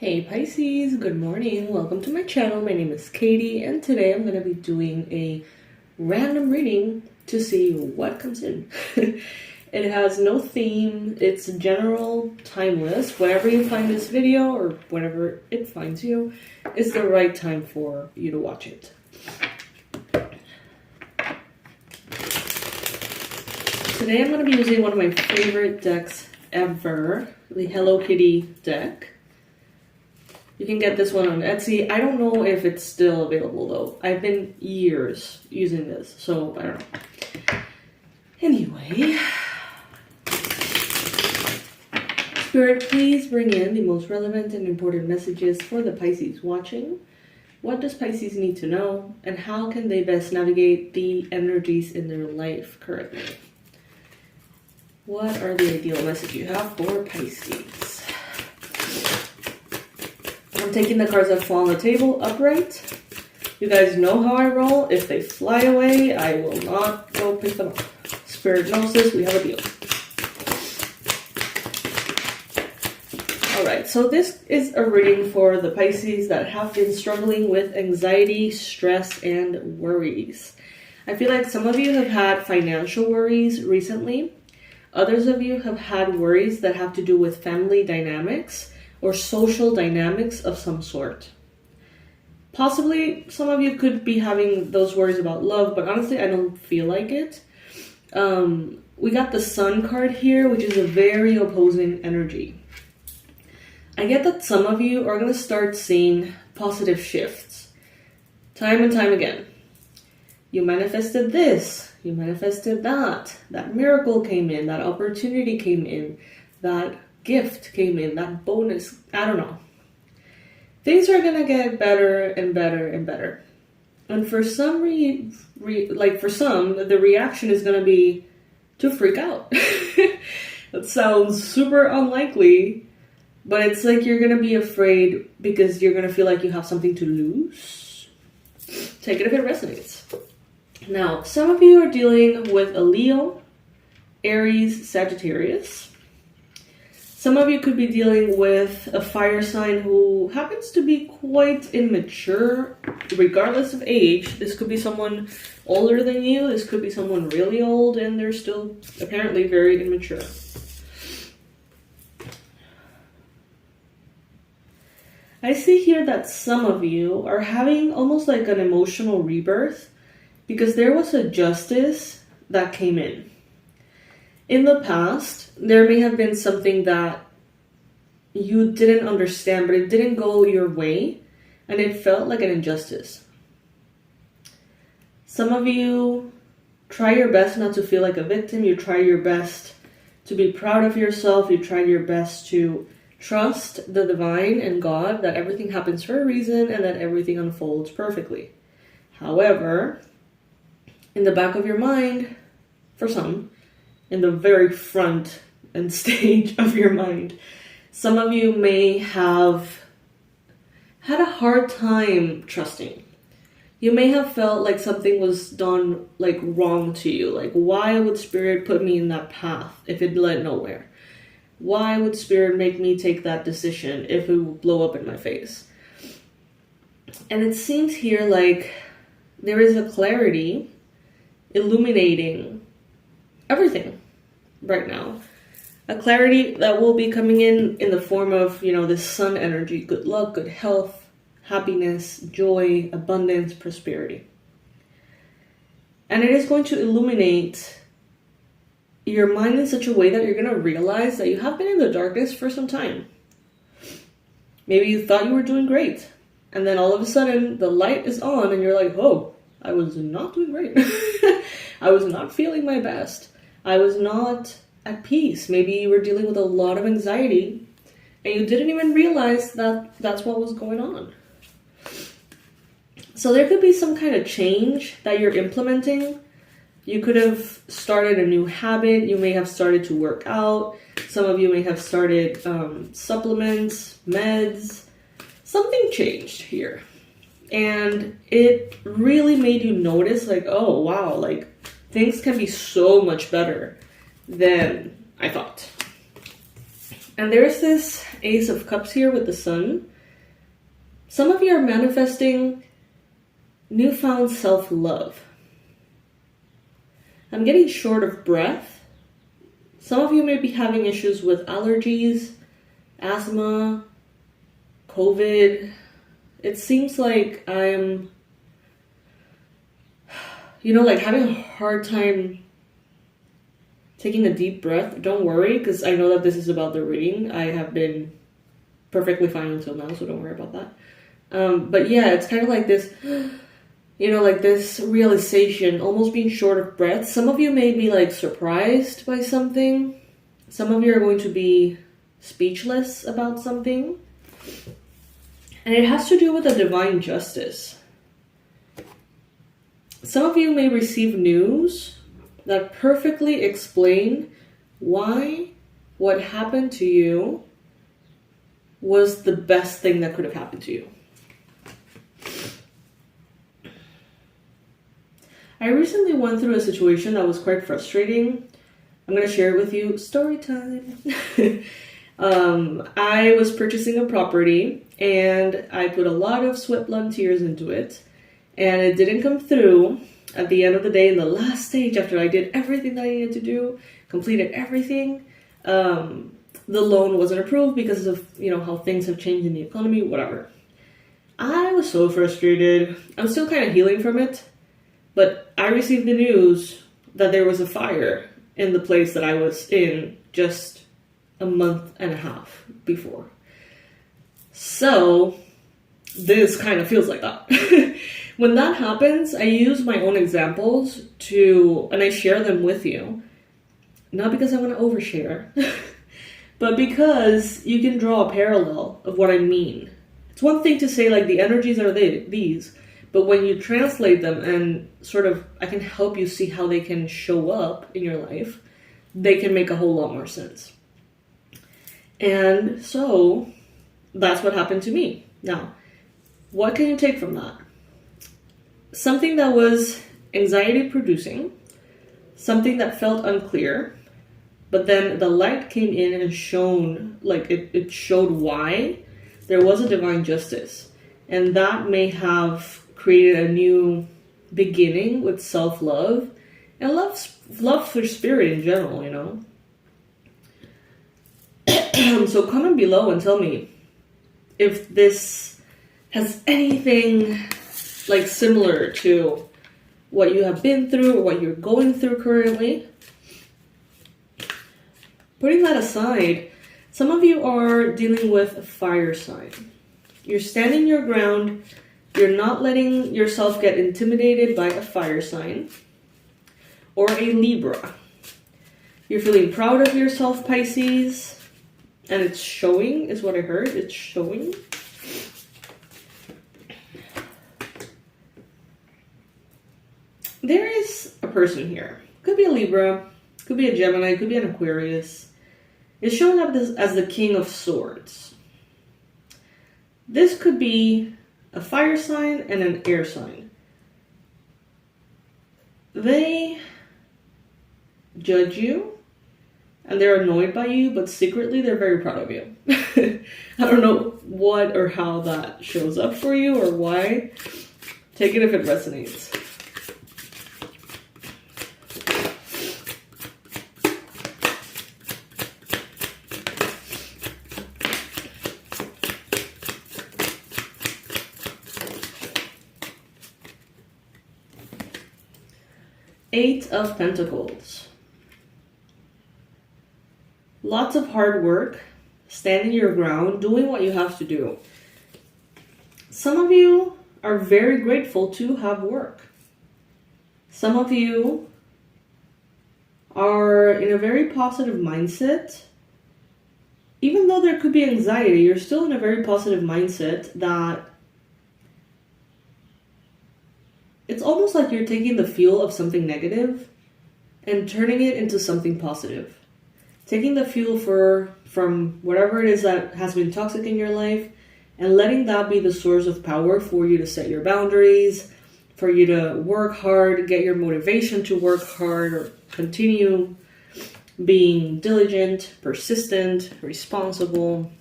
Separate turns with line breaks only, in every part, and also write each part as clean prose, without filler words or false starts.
Hey Pisces, good morning. Welcome to my channel. My name is Katie and today I'm going to be doing a random reading to see what comes in. It has no theme. It's general, timeless. Whenever you find this video or whenever it finds you, it's the right time for you to watch it. Today I'm going to be using one of my favorite decks ever, the Hello Kitty deck. You can get this one on Etsy. I don't know if it's still available though. I've been years using this, so I don't know. Anyway, Spirit, please bring in the most relevant and important messages for the Pisces watching. What does Pisces need to know, and how can they best navigate the energies in their life currently? What are the ideal messages you have for Pisces? I'm taking the cards that fall on the table upright. You guys know how I roll. If they fly away, I will not go pick them up. Spirit knows this. We have a deal. Alright, so this is a reading for the Pisces that have been struggling with anxiety, stress, and worries. I feel like some of you have had financial worries recently. Others of you have had worries that have to do with family dynamics or social dynamics of some sort. Possibly some of you could be having those worries about love, but honestly I don't feel like it. We got the Sun card here, which is a very opposing energy. I get that some of you are going to start seeing positive shifts time and time again. You manifested this, you manifested that, that miracle came in, that opportunity came in, that gift came in, that bonus, I don't know. Things are gonna get better and better and better. And for some for some, the reaction is gonna be to freak out. That sounds super unlikely, but it's like you're gonna be afraid because you're gonna feel like you have something to lose. Take it if it resonates. Now, some of you are dealing with a Leo, Aries, Sagittarius. Some of you could be dealing with a fire sign who happens to be quite immature, regardless of age. This could be someone older than you. This could be someone really old, and they're still apparently very immature. I see here that some of you are having almost like an emotional rebirth because there was a justice that came in. In the past, there may have been something that you didn't understand, but it didn't go your way, and it felt like an injustice. Some of you try your best not to feel like a victim. You try your best to be proud of yourself. You try your best to trust the divine and God, that everything happens for a reason and that everything unfolds perfectly. However, in the back of your mind, for some, in the very front and stage of your mind, some of you may have had a hard time trusting. You may have felt like something was done like wrong to you. Like, why would Spirit put me in that path if it led nowhere? Why would Spirit make me take that decision if it would blow up in my face? And it seems here like there is a clarity illuminating everything right now. A clarity that will be coming in the form of, this sun energy, good luck, good health, happiness, joy, abundance, prosperity. And it is going to illuminate your mind in such a way that you're going to realize that you have been in the darkness for some time. Maybe you thought you were doing great, and then all of a sudden the light is on and you're like, oh, I was not doing great. I was not feeling my best. I was not at peace. Maybe you were dealing with a lot of anxiety and you didn't even realize that that's what was going on. So there could be some kind of change that you're implementing. You could have started a new habit. You may have started to work out. Some of you may have started supplements, meds. Something changed here. And it really made you notice, like, oh, wow, like, things can be so much better than I thought. And there's this Ace of Cups here with the Sun. Some of you are manifesting newfound self-love. I'm getting short of breath. Some of you may be having issues with allergies, asthma, COVID. It seems like I'm, like having a hard time taking a deep breath. Don't worry, because I know that this is about the reading. I have been perfectly fine until now, so don't worry about that. But yeah, it's kind of like this, like this realization, almost being short of breath. Some of you may be like surprised by something. Some of you are going to be speechless about something. And it has to do with a divine justice. Some of you may receive news that perfectly explain why what happened to you was the best thing that could have happened to you. I recently went through a situation that was quite frustrating. I'm going to share it with you. Story time. I was purchasing a property and I put a lot of sweat, blood, and tears into it. And it didn't come through at the end of the day, in the last stage, after I did everything that I needed to do, completed everything. The loan wasn't approved because of, how things have changed in the economy, whatever. I was so frustrated. I'm still kind of healing from it. But I received the news that there was a fire in the place that I was in just a month and a half before. So this kind of feels like that. When that happens, I use my own examples and I share them with you. Not because I want to overshare, but because you can draw a parallel of what I mean. It's one thing to say like the energies are these, but when you translate them and I can help you see how they can show up in your life, they can make a whole lot more sense. And so that's what happened to me. Now, what can you take from that? Something that was anxiety producing, something that felt unclear, but then the light came in and shone, like it showed why there was a divine justice. And that may have created a new beginning with self-love and love for spirit in general, So comment below and tell me if this has anything like similar to what you have been through or what you're going through currently. Putting that aside, some of you are dealing with a fire sign. You're standing your ground. You're not letting yourself get intimidated by a fire sign or a Libra. You're feeling proud of yourself, Pisces, and it's showing, is what I heard. It's showing. There is a person here. Could be a Libra, could be a Gemini, could be an Aquarius. It's showing up as the King of Swords. This could be a fire sign and an air sign. They judge you and they're annoyed by you, but secretly they're very proud of you. I don't know what or how that shows up for you or why. Take it if it resonates. Eight of Pentacles. Lots of hard work, standing your ground, doing what you have to do. Some of you are very grateful to have work. Some of you are in a very positive mindset. Even though there could be anxiety, you're still in a very positive mindset that it's almost like you're taking the fuel of something negative and turning it into something positive. Taking the fuel from whatever it is that has been toxic in your life and letting that be the source of power for you to set your boundaries, for you to work hard, get your motivation to work hard, or continue being diligent, persistent, responsible.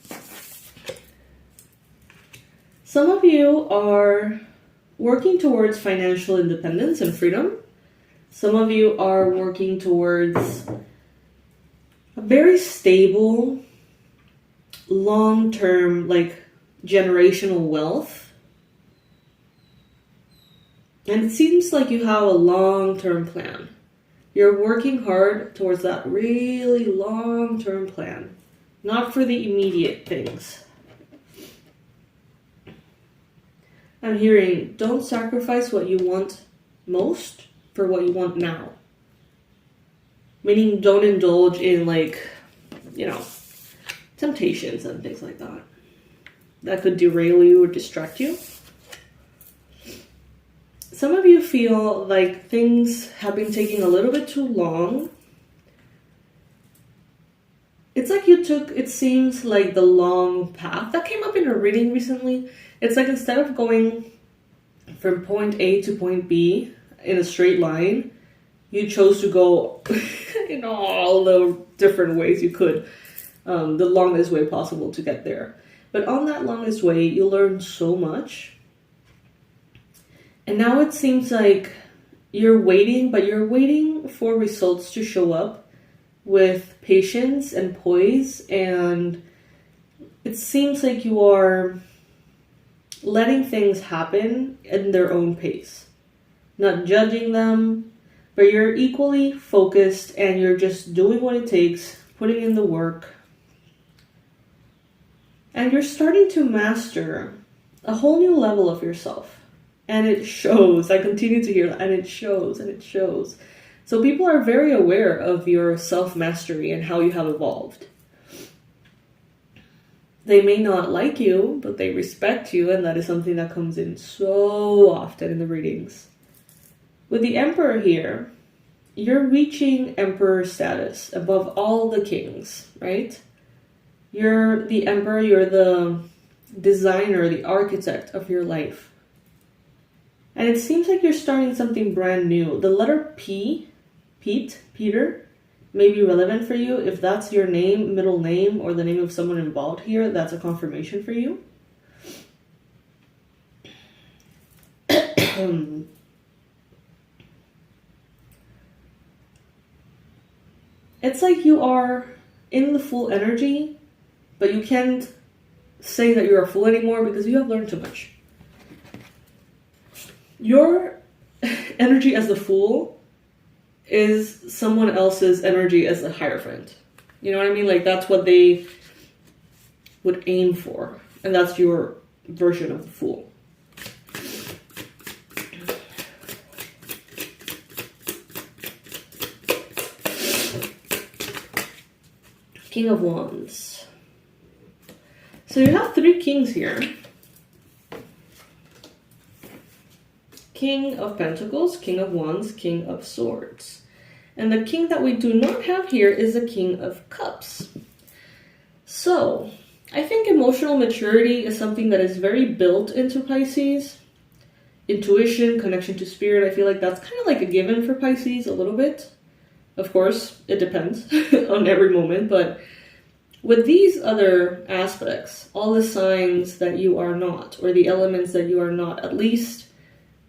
Some of you are working towards financial independence and freedom. Some of you are working towards a very stable, long-term, like generational wealth. And it seems like you have a long-term plan. You're working hard towards that really long-term plan, not for the immediate things. I'm hearing, don't sacrifice what you want most for what you want now. Meaning, don't indulge in, like, you know, temptations and things like that. That could derail you or distract you. Some of you feel like things have been taking a little bit too long. It's like you took, it seems like the long path. That came up in a reading recently. It's like instead of going from point A to point B in a straight line, you chose to go in all the different ways you could. The longest way possible to get there. But on that longest way, you learn so much. And now it seems like you're waiting, but you're waiting for results to show up with patience and poise. And it seems like you are letting things happen in their own pace. Not judging them, but you're equally focused and you're just doing what it takes, putting in the work. And you're starting to master a whole new level of yourself. And it shows. I continue to hear that. And it shows. And it shows. So people are very aware of your self-mastery and how you have evolved. They may not like you, but they respect you. And that is something that comes in so often in the readings. With the Emperor here, you're reaching Emperor status above all the kings, right? You're the Emperor, you're the designer, the architect of your life. And it seems like you're starting something brand new. The letter P, Peter, may be relevant for you. If that's your name, middle name, or the name of someone involved here, that's a confirmation for you. It's like you are in the full energy, but you can't say that you're a fool anymore because you have learned too much. Your energy as the fool is someone else's energy as the Hierophant. You know what I mean? Like, that's what they would aim for. And that's your version of the fool. King of Wands. So you have three kings here. King of Pentacles, King of Wands, King of Swords. And the king that we do not have here is the King of Cups. So, I think emotional maturity is something that is very built into Pisces. Intuition, connection to spirit, I feel like that's kind of like a given for Pisces a little bit. Of course, it depends on every moment, but with these other aspects, all the signs that you are not, or the elements that you are not, at least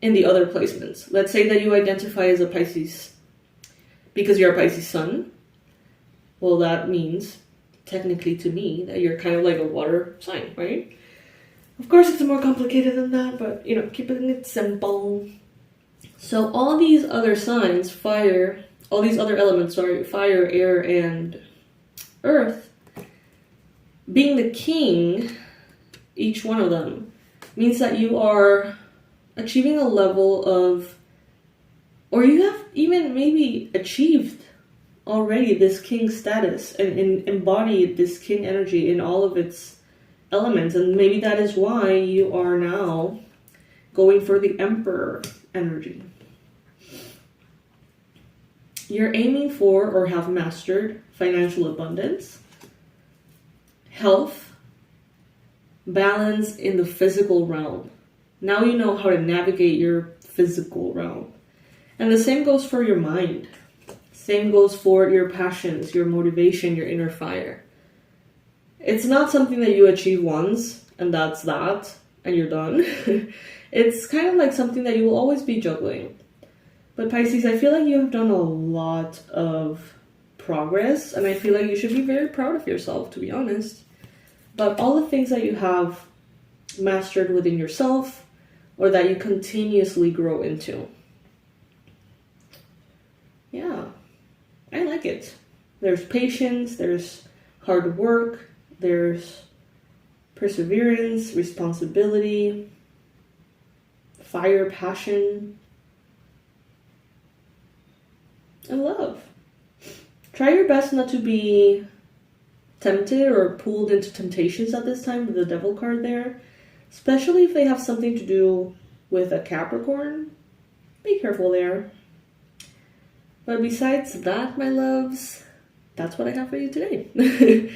in the other placements. Let's say that you identify as a Pisces because you're a Pisces sun. Well, that means, technically to me, that you're kind of like a water sign, right? Of course, it's more complicated than that, but, you know, keeping it simple. So all these other signs, fire, all these other elements, sorry, fire, air, and earth, being the king, each one of them, means that you are achieving a level of, or you have even maybe achieved already this king status and embodied this king energy in all of its elements. And maybe that is why you are now going for the Emperor energy. You're aiming for or have mastered financial abundance, health, balance in the physical realm. Now you know how to navigate your physical realm. And the same goes for your mind. Same goes for your passions, your motivation, your inner fire. It's not something that you achieve once and that's that. and you're done. It's kind of like something that you will always be juggling. But Pisces, I feel like you have done a lot of progress, and I feel like you should be very proud of yourself, to be honest. But all the things that you have mastered within yourself, or that you continuously grow into. Yeah, I like it. There's patience, there's hard work, there's perseverance, responsibility, fire, passion, and love. Try your best not to be tempted or pulled into temptations at this time with the Devil card there, especially if they have something to do with a Capricorn. Be careful there. But besides that, my loves, that's what I have for you today.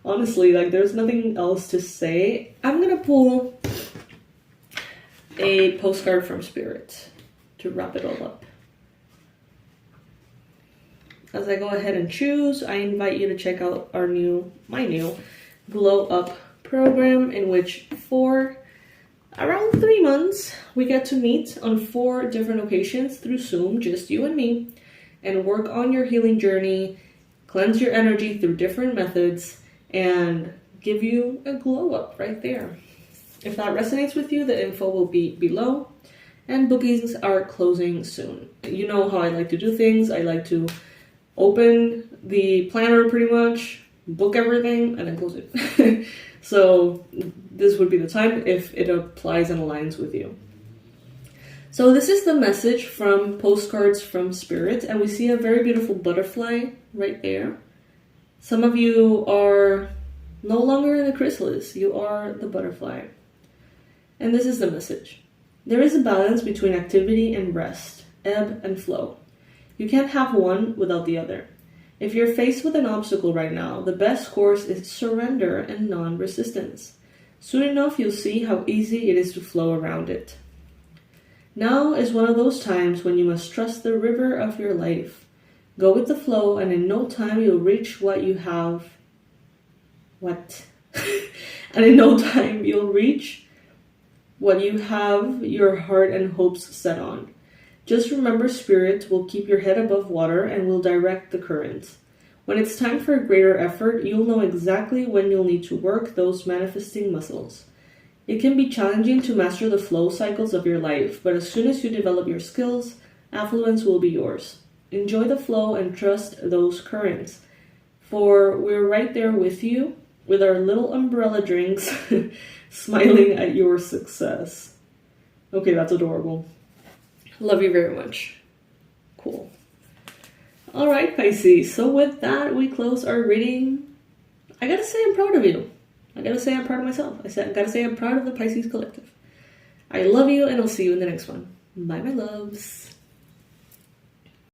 Honestly, like, there's nothing else to say. I'm gonna pull a postcard from Spirit to wrap it all up. As I go ahead and choose, I invite you to check out my new Glow Up program, in which for around 3 months, we get to meet on 4 different occasions through Zoom, just you and me, and work on your healing journey, cleanse your energy through different methods, and give you a glow up right there. If that resonates with you, the info will be below, and bookings are closing soon. You know how I like to do things. I like to open the planner pretty much, book everything, and then close it. So this would be the time if it applies and aligns with you. So this is the message from Postcards from Spirit, and we see a very beautiful butterfly right there. Some of you are no longer in the chrysalis, you are the butterfly. And this is the message. There is a balance between activity and rest, ebb and flow. You can't have one without the other. If you're faced with an obstacle right now, the best course is surrender and non-resistance. Soon enough, you'll see how easy it is to flow around it. Now is one of those times when you must trust the river of your life. Go with the flow, and in no time you'll reach what you have. And in no time you'll reach what you have your heart and hopes set on. Just remember, Spirit will keep your head above water and will direct the current. When it's time for a greater effort, you'll know exactly when you'll need to work those manifesting muscles. It can be challenging to master the flow cycles of your life, but as soon as you develop your skills, affluence will be yours. Enjoy the flow and trust those currents, for we're right there with you with our little umbrella drinks, smiling at your success. Okay, that's adorable. Love you very much. Cool. All right, Pisces. So with that, we close our reading. I gotta say I'm proud of you. I gotta say I'm proud of myself. I gotta say I'm proud of the Pisces Collective. I love you, and I'll see you in the next one. Bye, my loves.